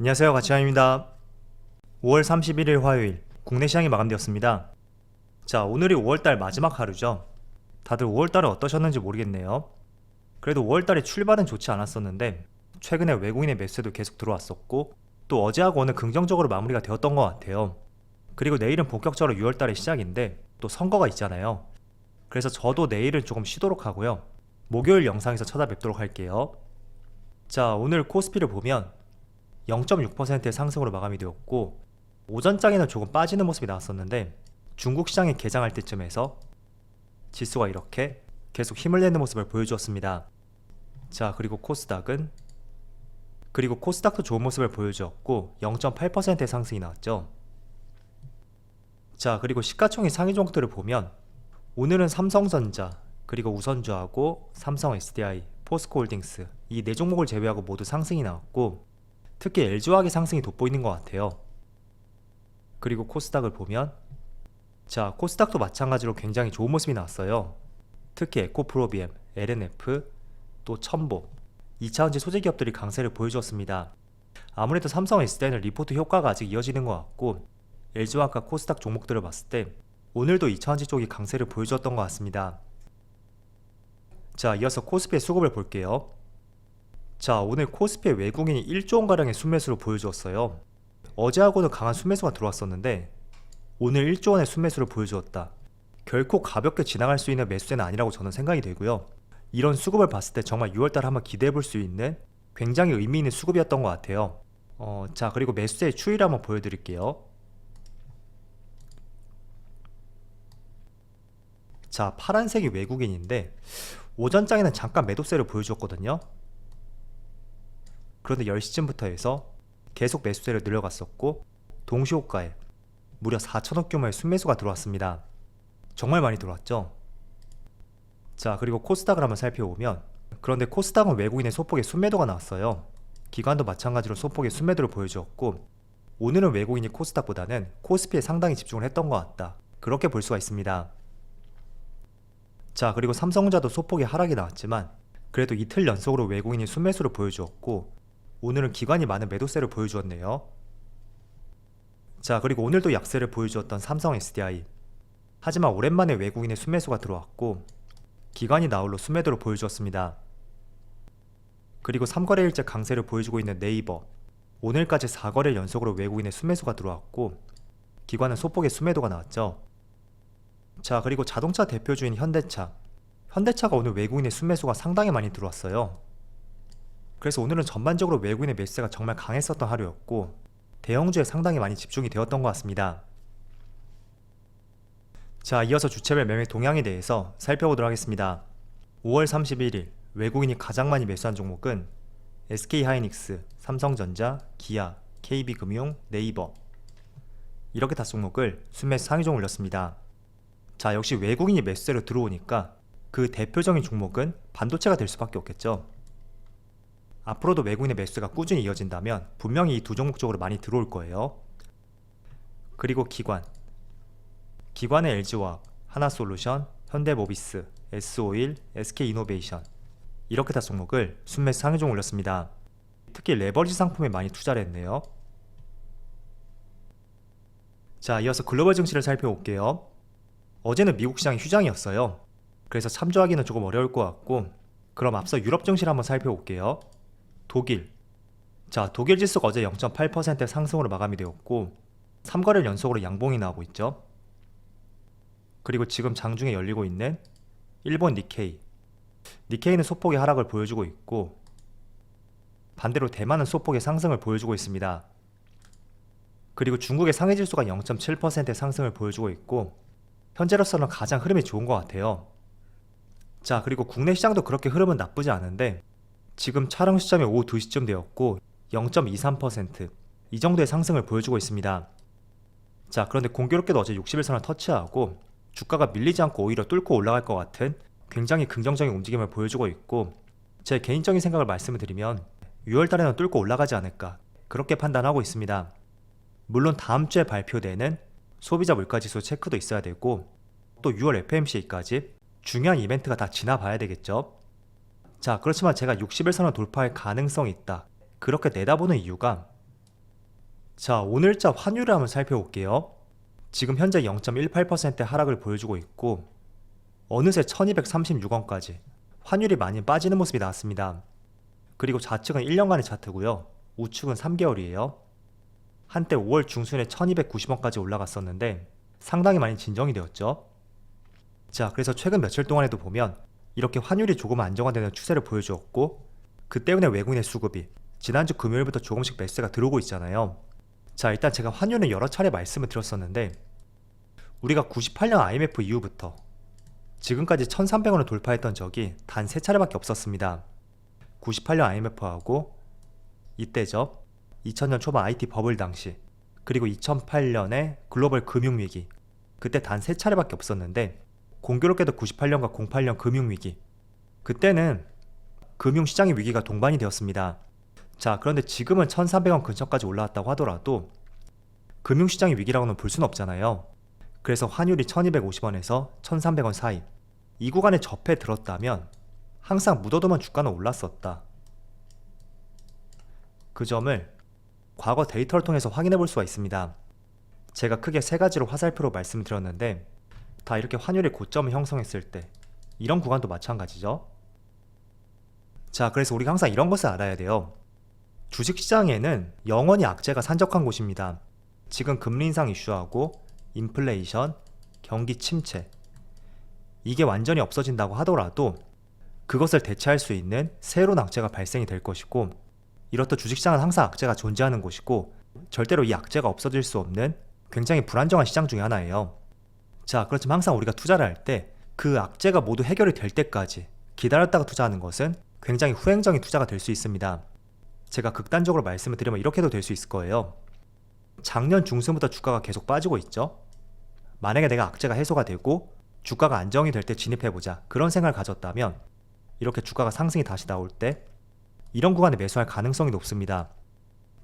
안녕하세요, 가치환입니다. 5월 31일 화요일 국내 시장이 마감되었습니다. 자, 오늘이 5월달 마지막 하루죠. 다들 5월달은 어떠셨는지 모르겠네요. 그래도 5월달에 출발은 좋지 않았었는데 최근에 외국인의 매수세도 계속 들어왔었고 또 어제하고 오늘 긍정적으로 마무리가 되었던 것 같아요. 그리고 내일은 본격적으로 6월달의 시작인데 또 선거가 있잖아요. 그래서 저도 내일은 조금 쉬도록 하고요. 목요일 영상에서 찾아뵙도록 할게요. 자, 오늘 코스피를 보면 0.6%의 상승으로 마감이 되었고 오전장에는 조금 빠지는 모습이 나왔었는데 중국 시장이 개장할 때쯤에서 지수가 이렇게 계속 힘을 내는 모습을 보여주었습니다. 자, 그리고 코스닥도 좋은 모습을 보여주었고 0.8%의 상승이 나왔죠. 자, 그리고 시가총액 상위 종목들을 보면 오늘은 삼성전자, 그리고 우선주하고 삼성 SDI, 포스코홀딩스 이 네 종목을 제외하고 모두 상승이 나왔고 특히 LG화학의 상승이 돋보이는 것 같아요. 그리고 코스닥을 보면 자, 코스닥도 마찬가지로 굉장히 좋은 모습이 나왔어요. 특히 에코프로비엠, LNF, 또 첨보, 2차전지 소재기업들이 강세를 보여주었습니다. 아무래도 삼성 SDI는 리포트 효과가 아직 이어지는 것 같고 LG화학과 코스닥 종목들을 봤을 때 오늘도 2차전지 쪽이 강세를 보여주었던 것 같습니다. 자, 이어서 코스피의 수급을 볼게요. 자, 오늘 코스피의 외국인이 1조 원가량의 순매수를 보여주었어요. 어제하고는 강한 순매수가 들어왔었는데 오늘 1조 원의 순매수를 보여주었다. 결코 가볍게 지나갈 수 있는 매수세는 아니라고 저는 생각이 되고요. 이런 수급을 봤을 때 정말 6월달 한번 기대해 볼 수 있는 굉장히 의미 있는 수급이었던 것 같아요. 자, 그리고 매수세의 추이를 한번 보여드릴게요. 자, 파란색이 외국인인데 오전장에는 잠깐 매도세를 보여주었거든요. 그런데 10시쯤부터 해서 계속 매수세를 늘려갔었고 동시호가에 무려 4천억 규모의 순매수가 들어왔습니다. 정말 많이 들어왔죠. 자, 그리고 코스닥을 한번 살펴보면 그런데 코스닥은 외국인의 소폭의 순매도가 나왔어요. 기관도 마찬가지로 소폭의 순매도를 보여주었고 오늘은 외국인이 코스닥보다는 코스피에 상당히 집중을 했던 것 같다, 그렇게 볼 수가 있습니다. 자, 그리고 삼성전자도 소폭의 하락이 나왔지만 그래도 이틀 연속으로 외국인이 순매수를 보여주었고 오늘은 기관이 많은 매도세를 보여주었네요. 자, 그리고 오늘도 약세를 보여주었던 삼성 SDI, 하지만 오랜만에 외국인의 순매수가 들어왔고 기관이 나홀로 순매도를 보여주었습니다. 그리고 3거래일째 강세를 보여주고 있는 네이버, 오늘까지 4거래 연속으로 외국인의 순매수가 들어왔고 기관은 소폭의 순매도가 나왔죠. 자, 그리고 자동차 대표주인 현대차가 오늘 외국인의 순매수가 상당히 많이 들어왔어요. 그래서 오늘은 전반적으로 외국인의 매수세가 정말 강했었던 하루였고 대형주에 상당히 많이 집중이 되었던 것 같습니다. 자, 이어서 주체별 매매 동향에 대해서 살펴보도록 하겠습니다. 5월 31일 외국인이 가장 많이 매수한 종목은 SK하이닉스, 삼성전자, 기아, KB금융, 네이버 이렇게 5종목을 순매수 상위종 올렸습니다. 자, 역시 외국인이 매수세로 들어오니까 그 대표적인 종목은 반도체가 될 수밖에 없겠죠. 앞으로도 외국인의 매수가 꾸준히 이어진다면 분명히 이 두 종목 쪽으로 많이 들어올 거예요. 그리고 기관의 LG화학, 하나솔루션, 현대모비스, S오일, SK이노베이션 이렇게 5종목을 순매수 상위종 올렸습니다. 특히 레버리지 상품에 많이 투자를 했네요. 자, 이어서 글로벌 증시를 살펴볼게요. 어제는 미국 시장이 휴장이었어요. 그래서 참조하기는 조금 어려울 것 같고 그럼 앞서 유럽 증시를 한번 살펴볼게요. 독일 지수가 어제 0.8% 상승으로 마감이 되었고 3거래일 연속으로 양봉이 나오고 있죠. 그리고 지금 장중에 열리고 있는 일본 니케이는 소폭의 하락을 보여주고 있고 반대로 대만은 소폭의 상승을 보여주고 있습니다. 그리고 중국의 상해지수가 0.7%의 상승을 보여주고 있고 현재로서는 가장 흐름이 좋은 것 같아요. 자, 그리고 국내 시장도 그렇게 흐름은 나쁘지 않은데 지금 촬영 시점이 오후 2시쯤 되었고 0.23% 이 정도의 상승을 보여주고 있습니다. 자, 그런데 공교롭게도 어제 60일선을 터치하고 주가가 밀리지 않고 오히려 뚫고 올라갈 것 같은 굉장히 긍정적인 움직임을 보여주고 있고 제 개인적인 생각을 말씀을 드리면 6월달에는 뚫고 올라가지 않을까, 그렇게 판단하고 있습니다. 물론 다음 주에 발표되는 소비자 물가지수 체크도 있어야 되고 또 6월 FMCA까지 중요한 이벤트가 다 지나봐야 되겠죠. 자, 그렇지만 제가 60일선을 돌파할 가능성이 있다, 그렇게 내다보는 이유가 자, 오늘자 환율을 한번 살펴볼게요. 지금 현재 0.18% 하락을 보여주고 있고 어느새 1236원까지 환율이 많이 빠지는 모습이 나왔습니다. 그리고 좌측은 1년간의 차트고요. 우측은 3개월이에요. 한때 5월 중순에 1290원까지 올라갔었는데 상당히 많이 진정이 되었죠. 자, 그래서 최근 며칠 동안에도 보면 이렇게 환율이 조금 안정화되는 추세를 보여주었고 그 때문에 외국인의 수급이 지난주 금요일부터 조금씩 매수가 들어오고 있잖아요. 자, 일단 제가 환율은 여러 차례 말씀을 드렸었는데 우리가 98년 IMF 이후부터 지금까지 1300원을 돌파했던 적이 단 3차례밖에 없었습니다. 98년 IMF하고 이때죠. 2000년 초반 IT 버블 당시, 그리고 2008년에 글로벌 금융위기, 그때 단 3차례밖에 없었는데 공교롭게도 98년과 08년 금융위기, 그때는 금융시장의 위기가 동반이 되었습니다. 자, 그런데 지금은 1300원 근처까지 올라왔다고 하더라도 금융시장의 위기라고는 볼 수는 없잖아요. 그래서 환율이 1250원에서 1300원 사이 이 구간에 접해 들었다면 항상 묻어두면 주가는 올랐었다. 그 점을 과거 데이터를 통해서 확인해 볼 수가 있습니다. 제가 크게 3가지로 화살표로 말씀드렸는데 다 이렇게 환율이 고점을 형성했을 때 이런 구간도 마찬가지죠. 자, 그래서 우리가 항상 이런 것을 알아야 돼요. 주식시장에는 영원히 악재가 산적한 곳입니다. 지금 금리 인상 이슈하고 인플레이션, 경기 침체, 이게 완전히 없어진다고 하더라도 그것을 대체할 수 있는 새로운 악재가 발생이 될 것이고, 이렇듯 주식시장은 항상 악재가 존재하는 곳이고 절대로 이 악재가 없어질 수 없는 굉장히 불안정한 시장 중에 하나예요. 자, 그렇지만 항상 우리가 투자를 할 때 그 악재가 모두 해결이 될 때까지 기다렸다가 투자하는 것은 굉장히 후행적인 투자가 될 수 있습니다. 제가 극단적으로 말씀을 드리면 이렇게도 될 수 있을 거예요. 작년 중순부터 주가가 계속 빠지고 있죠. 만약에 내가 악재가 해소가 되고 주가가 안정이 될 때 진입해보자, 그런 생각을 가졌다면 이렇게 주가가 상승이 다시 나올 때 이런 구간에 매수할 가능성이 높습니다.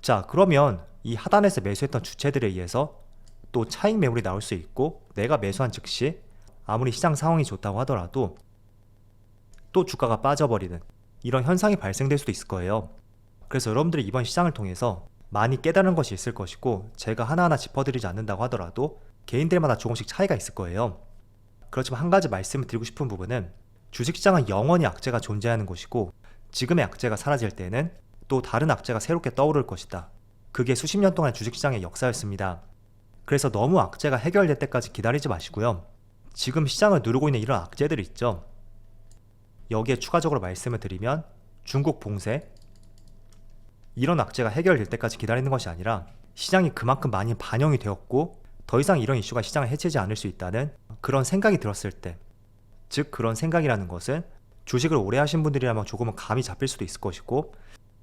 자, 그러면 이 하단에서 매수했던 주체들에 의해서 또 차익 매물이 나올 수 있고, 내가 매수한 즉시 아무리 시장 상황이 좋다고 하더라도 또 주가가 빠져버리는 이런 현상이 발생될 수도 있을 거예요. 그래서 여러분들이 이번 시장을 통해서 많이 깨달은 것이 있을 것이고, 제가 하나하나 짚어드리지 않는다고 하더라도 개인들마다 조금씩 차이가 있을 거예요. 그렇지만 한 가지 말씀을 드리고 싶은 부분은 주식시장은 영원히 악재가 존재하는 곳이고, 지금의 악재가 사라질 때는 또 다른 악재가 새롭게 떠오를 것이다. 그게 수십 년 동안의 주식시장의 역사였습니다. 그래서 너무 악재가 해결될 때까지 기다리지 마시고요. 지금 시장을 누르고 있는 이런 악재들이 있죠. 여기에 추가적으로 말씀을 드리면 중국 봉쇄, 이런 악재가 해결될 때까지 기다리는 것이 아니라 시장이 그만큼 많이 반영이 되었고 더 이상 이런 이슈가 시장을 해치지 않을 수 있다는 그런 생각이 들었을 때, 즉 그런 생각이라는 것은 주식을 오래 하신 분들이라면 조금은 감이 잡힐 수도 있을 것이고,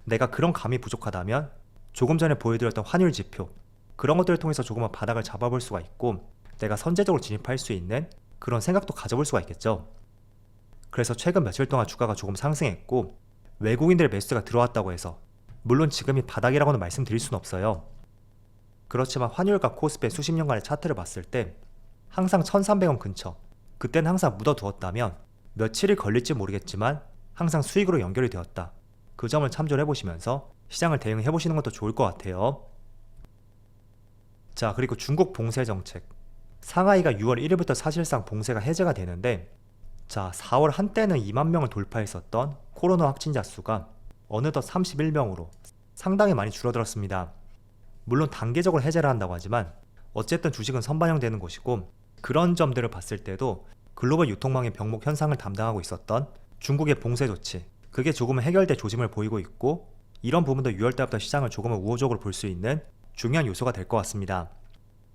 내가 그런 감이 부족하다면 조금 전에 보여드렸던 환율 지표, 그런 것들을 통해서 조금은 바닥을 잡아볼 수가 있고 내가 선제적으로 진입할 수 있는 그런 생각도 가져볼 수가 있겠죠. 그래서 최근 며칠 동안 주가가 조금 상승했고 외국인들의 매수가 들어왔다고 해서 물론 지금이 바닥이라고는 말씀드릴 수는 없어요. 그렇지만 환율과 코스피의 수십 년간의 차트를 봤을 때 항상 1300원 근처, 그때는 항상 묻어두었다면 며칠이 걸릴지 모르겠지만 항상 수익으로 연결이 되었다. 그 점을 참조를 해보시면서 시장을 대응해보시는 것도 좋을 것 같아요. 자, 그리고 중국 봉쇄 정책, 상하이가 6월 1일부터 사실상 봉쇄가 해제가 되는데, 자, 4월 한때는 2만 명을 돌파했었던 코로나 확진자 수가 어느덧 31명으로 상당히 많이 줄어들었습니다. 물론 단계적으로 해제를 한다고 하지만 어쨌든 주식은 선반영되는 곳이고, 그런 점들을 봤을 때도 글로벌 유통망의 병목 현상을 담당하고 있었던 중국의 봉쇄 조치, 그게 조금은 해결될 조짐을 보이고 있고, 이런 부분도 6월달부터 시장을 조금은 우호적으로 볼 수 있는 중요한 요소가 될 것 같습니다.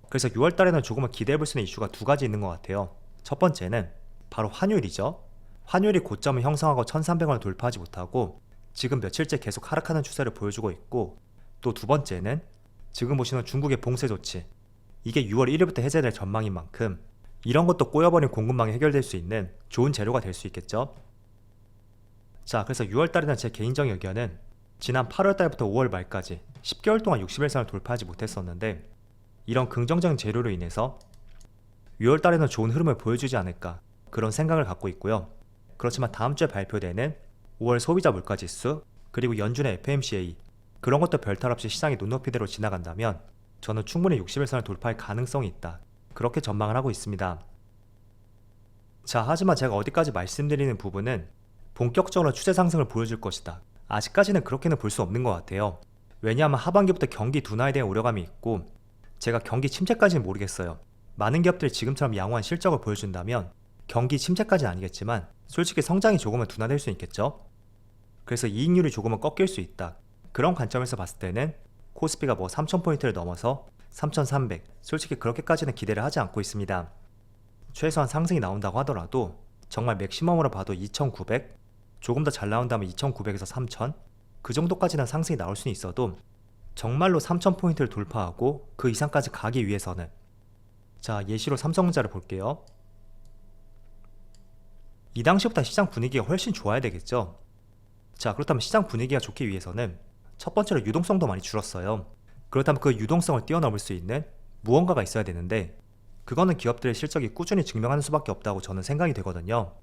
그래서 6월달에는 조금은 기대해볼 수 있는 이슈가 2가지 있는 것 같아요. 첫 번째는 바로 환율이죠. 환율이 고점을 형성하고 1300원을 돌파하지 못하고 지금 며칠째 계속 하락하는 추세를 보여주고 있고, 또 두 번째는 지금 보시는 중국의 봉쇄 조치, 이게 6월 1일부터 해제될 전망인 만큼 이런 것도 꼬여버린 공급망이 해결될 수 있는 좋은 재료가 될 수 있겠죠. 자, 그래서 6월달에는 제 개인적인 의견은 지난 8월달부터 5월 말까지 10개월 동안 60일선을 돌파하지 못했었는데, 이런 긍정적인 재료로 인해서 6월달에는 좋은 흐름을 보여주지 않을까, 그런 생각을 갖고 있고요. 그렇지만 다음 주에 발표되는 5월 소비자 물가지수, 그리고 연준의 FMCA, 그런 것도 별탈 없이 시장이 눈높이대로 지나간다면 저는 충분히 60일선을 돌파할 가능성이 있다. 그렇게 전망을 하고 있습니다. 자, 하지만 제가 어디까지 말씀드리는 부분은 본격적으로 추세 상승을 보여줄 것이다. 아직까지는 그렇게는 볼 수 없는 것 같아요. 왜냐하면 하반기부터 경기 둔화에 대한 우려감이 있고 제가 경기 침체까지는 모르겠어요. 많은 기업들이 지금처럼 양호한 실적을 보여준다면 경기 침체까지는 아니겠지만 솔직히 성장이 조금은 둔화될 수 있겠죠. 그래서 이익률이 조금은 꺾일 수 있다. 그런 관점에서 봤을 때는 코스피가 뭐 3000포인트를 넘어서 3300, 솔직히 그렇게까지는 기대를 하지 않고 있습니다. 최소한 상승이 나온다고 하더라도 정말 맥시멈으로 봐도 2900, 조금 더 잘 나온다면 2900에서 3000, 그 정도까지는 상승이 나올 수는 있어도 정말로 3000포인트를 돌파하고 그 이상까지 가기 위해서는, 자, 예시로 삼성전자를 볼게요. 이 당시보다 시장 분위기가 훨씬 좋아야 되겠죠. 자, 그렇다면 시장 분위기가 좋기 위해서는 첫 번째로 유동성도 많이 줄었어요. 그렇다면 그 유동성을 뛰어넘을 수 있는 무언가가 있어야 되는데 그거는 기업들의 실적이 꾸준히 증명하는 수밖에 없다고 저는 생각이 되거든요.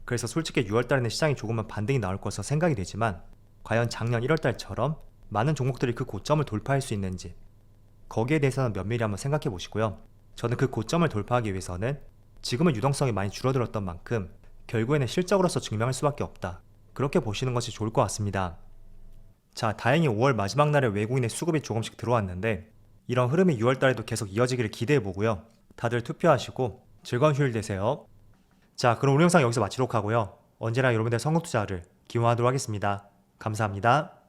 그래서 솔직히 6월달에는 시장이 조금은 반등이 나올 것으로 생각이 되지만 과연 작년 1월달처럼 많은 종목들이 그 고점을 돌파할 수 있는지, 거기에 대해서는 면밀히 한번 생각해 보시고요. 저는 그 고점을 돌파하기 위해서는 지금은 유동성이 많이 줄어들었던 만큼 결국에는 실적으로서 증명할 수밖에 없다. 그렇게 보시는 것이 좋을 것 같습니다. 자, 다행히 5월 마지막 날에 외국인의 수급이 조금씩 들어왔는데 이런 흐름이 6월달에도 계속 이어지기를 기대해 보고요. 다들 투표하시고 즐거운 휴일 되세요. 자, 그럼 오늘 영상 여기서 마치도록 하고요. 언제나 여러분들의 성공 투자를 기원하도록 하겠습니다. 감사합니다.